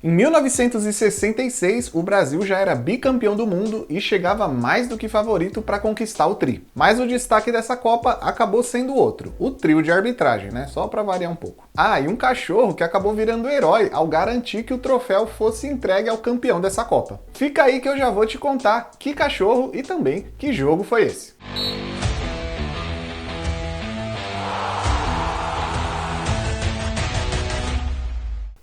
Em 1966, o Brasil já era bicampeão do mundo e chegava mais do que favorito para conquistar o tri. Mas o destaque dessa Copa acabou sendo outro, o trio de arbitragem, né? Só para variar um pouco. Ah, e um cachorro que acabou virando herói ao garantir que o troféu fosse entregue ao campeão dessa Copa. Fica aí que eu já vou te contar que cachorro e também que jogo foi esse.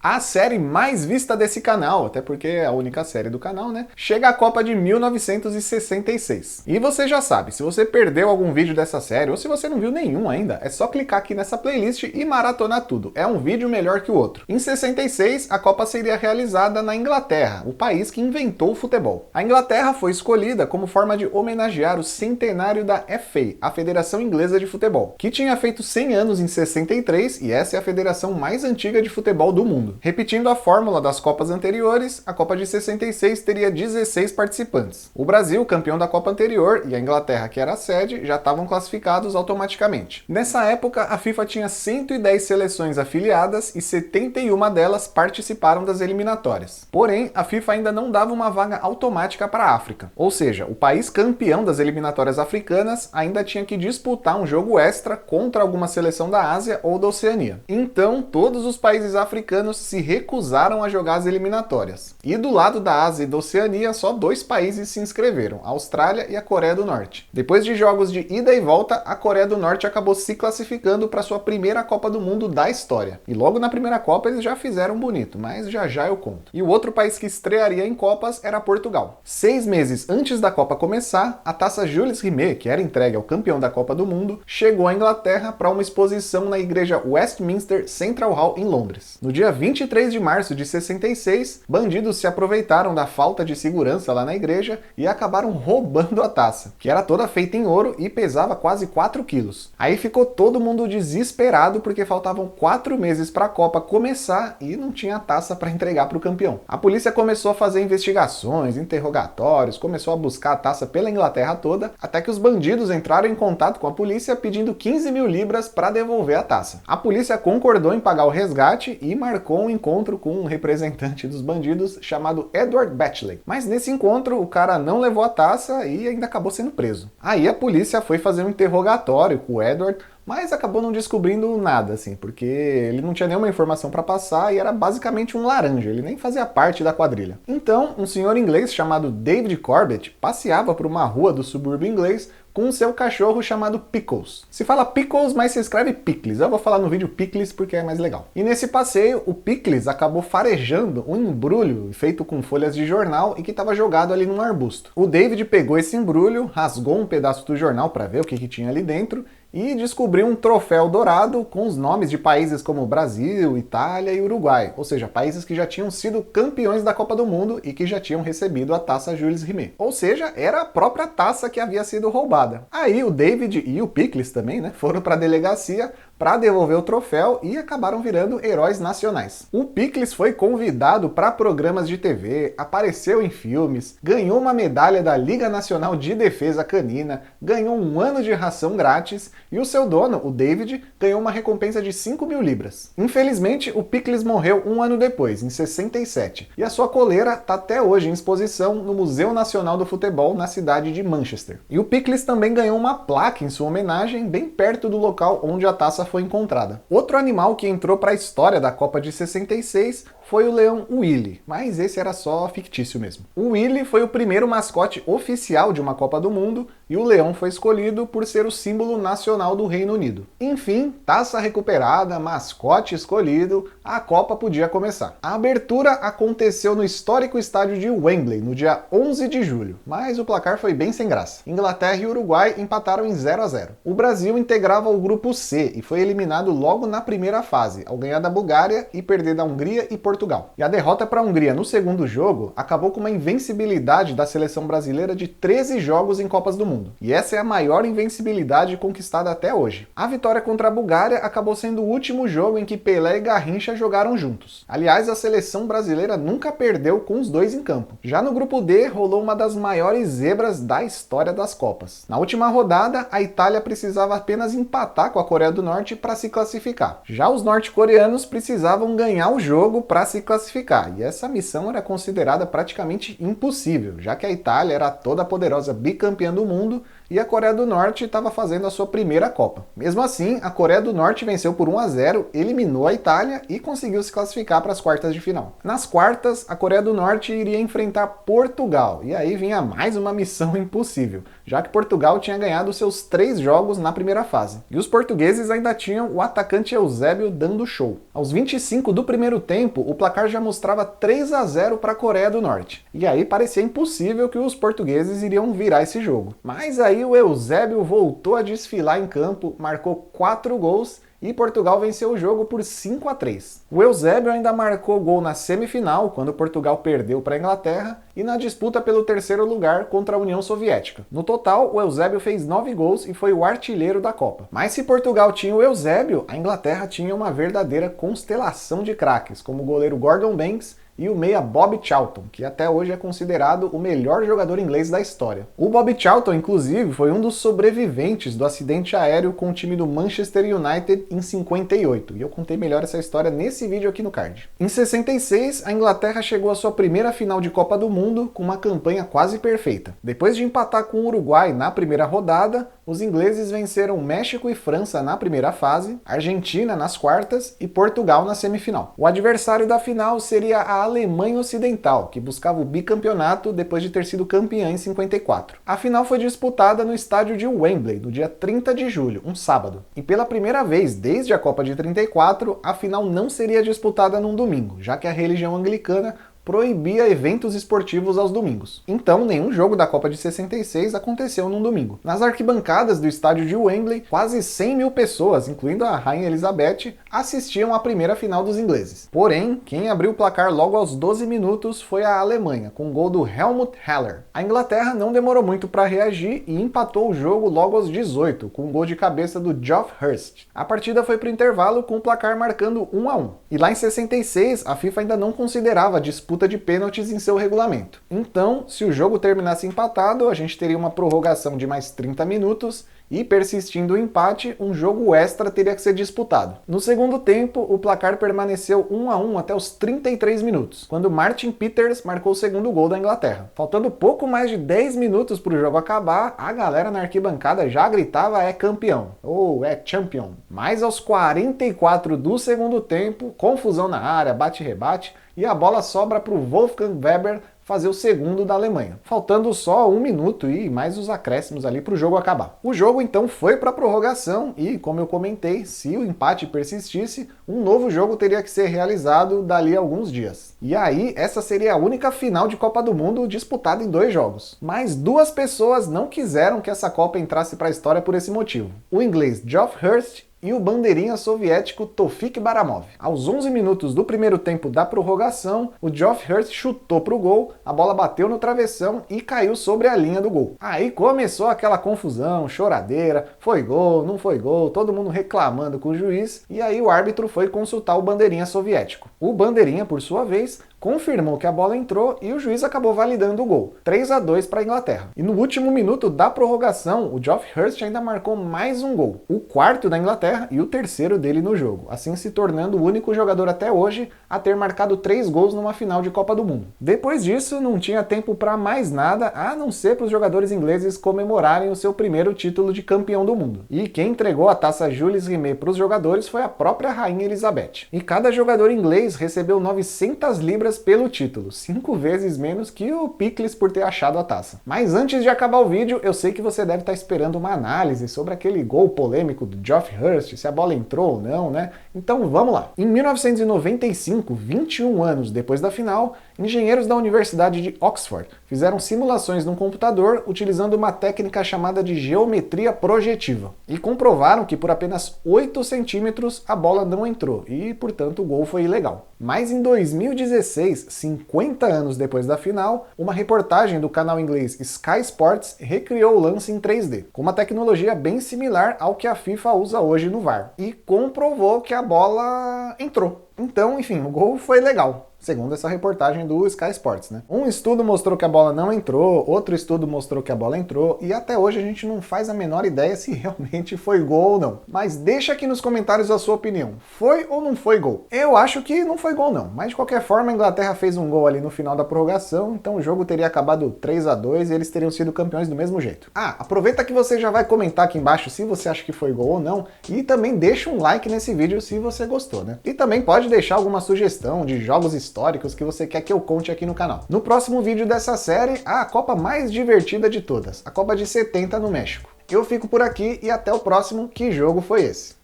A série mais vista desse canal, até porque é a única série do canal, né? Chega a Copa de 1966. E você já sabe, se você perdeu algum vídeo dessa série, ou se você não viu nenhum ainda, é só clicar aqui nessa playlist e maratonar tudo. É um vídeo melhor que o outro. Em 66, a Copa seria realizada na Inglaterra, o país que inventou o futebol. A Inglaterra foi escolhida como forma de homenagear o centenário da FA, a Federação Inglesa de Futebol, que tinha feito 100 anos em 63 e essa é a federação mais antiga de futebol do mundo. Repetindo a fórmula das Copas anteriores, a Copa de 66 teria 16 participantes. O Brasil, campeão da Copa anterior, e a Inglaterra, que era a sede, já estavam classificados automaticamente. Nessa época, a FIFA tinha 110 seleções afiliadas e 71 delas participaram das eliminatórias. Porém, a FIFA ainda não dava uma vaga automática para a África. Ou seja, o país campeão das eliminatórias africanas ainda tinha que disputar um jogo extra contra alguma seleção da Ásia ou da Oceania. Então, todos os países africanos se recusaram a jogar as eliminatórias. E do lado da Ásia e da Oceania, só 2 países se inscreveram, a Austrália e a Coreia do Norte. Depois de jogos de ida e volta, a Coreia do Norte acabou se classificando para sua primeira Copa do Mundo da história. E logo na primeira Copa eles já fizeram bonito, mas já já eu conto. E o outro país que estrearia em Copas era Portugal. 6 meses antes da Copa começar, a taça Jules Rimet, que era entregue ao campeão da Copa do Mundo, chegou à Inglaterra para uma exposição na igreja Westminster Central Hall em Londres. No dia 23 de março de 66, bandidos se aproveitaram da falta de segurança lá na igreja e acabaram roubando a taça, que era toda feita em ouro e pesava quase 4 quilos. Aí ficou todo mundo desesperado porque faltavam 4 meses para a Copa começar e não tinha a taça para entregar para o campeão. A polícia começou a fazer investigações, interrogatórios, começou a buscar a taça pela Inglaterra toda, até que os bandidos entraram em contato com a polícia pedindo 15 mil libras para devolver a taça. A polícia concordou em pagar o resgate e marcou um encontro com um representante dos bandidos chamado Edward Batchley. Mas nesse encontro o cara não levou a taça e ainda acabou sendo preso. Aí a polícia foi fazer um interrogatório com o Edward, mas acabou não descobrindo nada, assim, porque ele não tinha nenhuma informação para passar e era basicamente um laranja, ele nem fazia parte da quadrilha. Então, um senhor inglês chamado David Corbett passeava por uma rua do subúrbio inglês com o seu cachorro chamado Pickles. Se fala Pickles, mas se escreve Pickles. Eu vou falar no vídeo Pickles porque é mais legal. E nesse passeio, o Pickles acabou farejando um embrulho feito com folhas de jornal e que estava jogado ali num arbusto. O David pegou esse embrulho, rasgou um pedaço do jornal para ver o que tinha ali dentro e descobriu um troféu dourado com os nomes de países como Brasil, Itália e Uruguai, ou seja, países que já tinham sido campeões da Copa do Mundo e que já tinham recebido a taça Jules Rimet. Ou seja, era a própria taça que havia sido roubada. Aí o David e o Pickles também, né, foram para a delegacia para devolver o troféu e acabaram virando heróis nacionais. O Pickles foi convidado para programas de TV, apareceu em filmes, ganhou uma medalha da Liga Nacional de Defesa Canina, ganhou um ano de ração grátis e o seu dono, o David, ganhou uma recompensa de 5 mil libras. Infelizmente, o Pickles morreu um ano depois, em 67, e a sua coleira está até hoje em exposição no Museu Nacional do Futebol na cidade de Manchester. E o Pickles também ganhou uma placa em sua homenagem bem perto do local onde a taça foi encontrada. Outro animal que entrou para a história da Copa de 66 foi o leão Willy, mas esse era só fictício mesmo. O Willy foi o primeiro mascote oficial de uma Copa do Mundo e o leão foi escolhido por ser o símbolo nacional do Reino Unido. Enfim, taça recuperada, mascote escolhido, a Copa podia começar. A abertura aconteceu no histórico estádio de Wembley, no dia 11 de julho, mas o placar foi bem sem graça. Inglaterra e Uruguai empataram em 0-0. O Brasil integrava o grupo C e foi eliminado logo na primeira fase, ao ganhar da Bulgária e perder da Hungria e Portugal. E a derrota para a Hungria no segundo jogo acabou com uma invencibilidade da seleção brasileira de 13 jogos em Copas do Mundo. E essa é a maior invencibilidade conquistada até hoje. A vitória contra a Bulgária acabou sendo o último jogo em que Pelé e Garrincha jogaram juntos. Aliás, a seleção brasileira nunca perdeu com os dois em campo. Já no grupo D, rolou uma das maiores zebras da história das Copas. Na última rodada, a Itália precisava apenas empatar com a Coreia do Norte para se classificar. Já os norte-coreanos precisavam ganhar o jogo para se classificar, e essa missão era considerada praticamente impossível, já que a Itália era toda poderosa bicampeã do mundo e a Coreia do Norte estava fazendo a sua primeira Copa. Mesmo assim, a Coreia do Norte venceu por 1-0, eliminou a Itália e conseguiu se classificar para as quartas de final. Nas quartas, a Coreia do Norte iria enfrentar Portugal, e aí vinha mais uma missão impossível, já que Portugal tinha ganhado seus 3 jogos na primeira fase. E os portugueses ainda tinham o atacante Eusébio dando show. Aos 25 do primeiro tempo, o placar já mostrava 3-0 para a Coreia do Norte. E aí parecia impossível que os portugueses iriam virar esse jogo. Mas aí o Eusébio voltou a desfilar em campo, marcou 4 gols e Portugal venceu o jogo por 5-3. O Eusébio ainda marcou gol na semifinal, quando Portugal perdeu para a Inglaterra, e na disputa pelo terceiro lugar contra a União Soviética. No total, o Eusébio fez 9 gols e foi o artilheiro da Copa. Mas se Portugal tinha o Eusébio, a Inglaterra tinha uma verdadeira constelação de craques, como o goleiro Gordon Banks e o meia Bob Charlton, que até hoje é considerado o melhor jogador inglês da história. O Bob Charlton, inclusive, foi um dos sobreviventes do acidente aéreo com o time do Manchester United em 58, e eu contei melhor essa história nesse vídeo aqui no card. Em 66, a Inglaterra chegou à sua primeira final de Copa do Mundo com uma campanha quase perfeita. Depois de empatar com o Uruguai na primeira rodada, os ingleses venceram México e França na primeira fase, Argentina nas quartas e Portugal na semifinal. O adversário da final seria a Alemanha Ocidental, que buscava o bicampeonato depois de ter sido campeã em 54. A final foi disputada no estádio de Wembley, no dia 30 de julho, um sábado. E pela primeira vez desde a Copa de 34, a final não seria disputada num domingo, já que a religião anglicana proibia eventos esportivos aos domingos. Então, nenhum jogo da Copa de 66 aconteceu num domingo. Nas arquibancadas do estádio de Wembley, quase 100 mil pessoas, incluindo a Rainha Elizabeth, assistiam à primeira final dos ingleses. Porém, quem abriu o placar logo aos 12 minutos foi a Alemanha, com o gol do Helmut Haller. A Inglaterra não demorou muito para reagir e empatou o jogo logo aos 18, com um gol de cabeça do Geoff Hurst. A partida foi para o intervalo com o placar marcando 1-1. E lá em 66, a FIFA ainda não considerava a disputa de pênaltis em seu regulamento. Então, se o jogo terminasse empatado, a gente teria uma prorrogação de mais 30 minutos e, persistindo o empate, um jogo extra teria que ser disputado. No segundo tempo, o placar permaneceu 1-1 até os 33 minutos, quando Martin Peters marcou o segundo gol da Inglaterra. Faltando pouco mais de 10 minutos para o jogo acabar, a galera na arquibancada já gritava "é campeão" ou "é champion". Mas aos 44 do segundo tempo, confusão na área, bate-rebate, e a bola sobra para o Wolfgang Weber fazer o segundo da Alemanha, faltando só 1 minuto e mais os acréscimos ali para o jogo acabar. O jogo então foi para a prorrogação e, como eu comentei, se o empate persistisse, um novo jogo teria que ser realizado dali a alguns dias. E aí, essa seria a única final de Copa do Mundo disputada em 2 jogos. Mas 2 pessoas não quiseram que essa Copa entrasse para a história por esse motivo. O inglês Geoff Hurst e o bandeirinha soviético Tofik Baramov. Aos 11 minutos do primeiro tempo da prorrogação, o Geoff Hurst chutou pro gol, a bola bateu no travessão e caiu sobre a linha do gol. Aí começou aquela confusão, choradeira, foi gol, não foi gol, todo mundo reclamando com o juiz, e aí o árbitro foi consultar o bandeirinha soviético. O bandeirinha, por sua vez, confirmou que a bola entrou e o juiz acabou validando o gol, 3-2 para a Inglaterra. E no último minuto da prorrogação, o Geoff Hurst ainda marcou mais um gol, o 4º da Inglaterra e o 3º dele no jogo, assim se tornando o único jogador até hoje a ter marcado 3 gols numa final de Copa do Mundo. Depois disso, não tinha tempo para mais nada, a não ser para os jogadores ingleses comemorarem o seu primeiro título de campeão do mundo. E quem entregou a taça Jules Rimet para os jogadores foi a própria Rainha Elizabeth. E cada jogador inglês recebeu 900 libras pelo título, 5 vezes menos que o Pickles por ter achado a taça. Mas antes de acabar o vídeo, eu sei que você deve estar esperando uma análise sobre aquele gol polêmico do Geoff Hurst, se a bola entrou ou não, né? Então vamos lá. Em 1995, 21 anos depois da final, engenheiros da Universidade de Oxford fizeram simulações num computador utilizando uma técnica chamada de geometria projetiva e comprovaram que por apenas 8 centímetros a bola não entrou e, portanto, o gol foi ilegal. Mas em 2016, 50 anos depois da final, uma reportagem do canal inglês Sky Sports recriou o lance em 3D, com uma tecnologia bem similar ao que a FIFA usa hoje no VAR, e comprovou que a bola entrou. Então, enfim, o gol foi legal. segundo essa reportagem do Sky Sports, né? Um estudo mostrou que a bola não entrou, outro estudo mostrou que a bola entrou, e até hoje a gente não faz a menor ideia se realmente foi gol ou não. Mas deixa aqui nos comentários a sua opinião. Foi ou não foi gol? Eu acho que não foi gol não, mas de qualquer forma a Inglaterra fez um gol ali no final da prorrogação, então o jogo teria acabado 3-2 e eles teriam sido campeões do mesmo jeito. Ah, aproveita que você já vai comentar aqui embaixo se você acha que foi gol ou não, e também deixa um like nesse vídeo se você gostou, né? E também pode deixar alguma sugestão de jogos históricos que você quer que eu conte aqui no canal. No próximo vídeo dessa série, a Copa mais divertida de todas, a Copa de 70 no México. Eu fico por aqui e até o próximo Que Jogo Foi Esse?